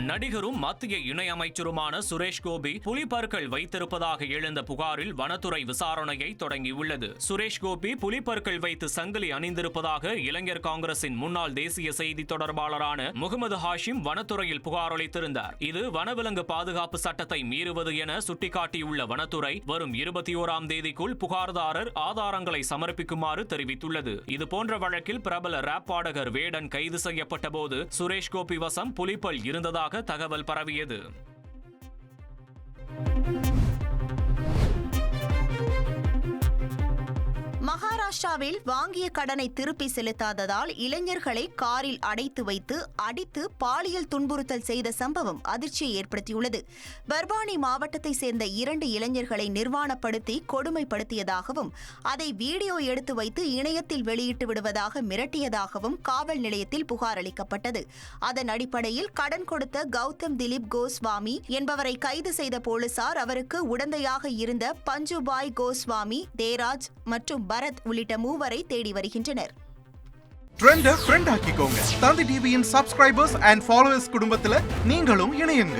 நடிகரும் மத்திய இணையமைச்சருமான சுரேஷ் கோபி புலிப்பற்கள் வைத்திருப்பதாக எழுந்த புகாரில் வனத்துறை விசாரணையை தொடங்கியுள்ளது. சுரேஷ் கோபி புலிப்பற்கள் வைத்து சங்கிலி அணிந்திருப்பதாக இளைஞர் காங்கிரசின் முன்னாள் தேசிய செய்தி தொடர்பாளரான முகமது ஹாஷிம் வனத்துறையில் புகார் அளித்திருந்தார். இது வனவிலங்கு பாதுகாப்பு சட்டத்தை மீறுவது என சுட்டிக்காட்டியுள்ள வனத்துறை வரும் 21ஆம் தேதிக்குள் புகார்தாரர் ஆதாரங்களை சமர்ப்பிக்குமாறு தெரிவித்துள்ளது. இதுபோன்ற வழக்கில் பிரபல ராப் பாடகர் வேடன் கைது செய்யப்பட்ட போது சுரேஷ் கோபி வசம் புலிப்பல் இருந்ததாக தகவல் பரவியது. மகாராஷ்டிராவில் வாங்கிய கடனை திருப்பி செலுத்தாததால் இளைஞர்களை காரில் அடைத்து வைத்து அடித்து பாலியல் துன்புறுத்தல் செய்த சம்பவம் அதிர்ச்சியை ஏற்படுத்தியுள்ளது. பர்பானி மாவட்டத்தை சேர்ந்த 2 இளைஞர்களை நிர்வாணப்படுத்தி கொடுமைப்படுத்தியதாகவும் அதை வீடியோ எடுத்து வைத்து இணையத்தில் வெளியிட்டு விடுவதாக மிரட்டியதாகவும் காவல் நிலையத்தில் புகார் அளிக்கப்பட்டது. அதன் அடிப்படையில் கடன் கொடுத்த கௌதம் திலீப் கோஸ்வாமி என்பவரை கைது செய்த போலீசார் அவருக்கு உடந்தையாக இருந்த பஞ்சுபாய் கோஸ்வாமி, தேராஜ் மற்றும் பரத் உள்ளிட்ட 3 தேடி வருகின்றனர். ஃப்ரெண்ட் ஆக்கிக்கோங்க. தந்தி டிவியின் சப்ஸ்கிரைபர்ஸ் அண்ட் ஃபாலோவர்ஸ் குடும்பத்துல நீங்களும் இணையுங்க.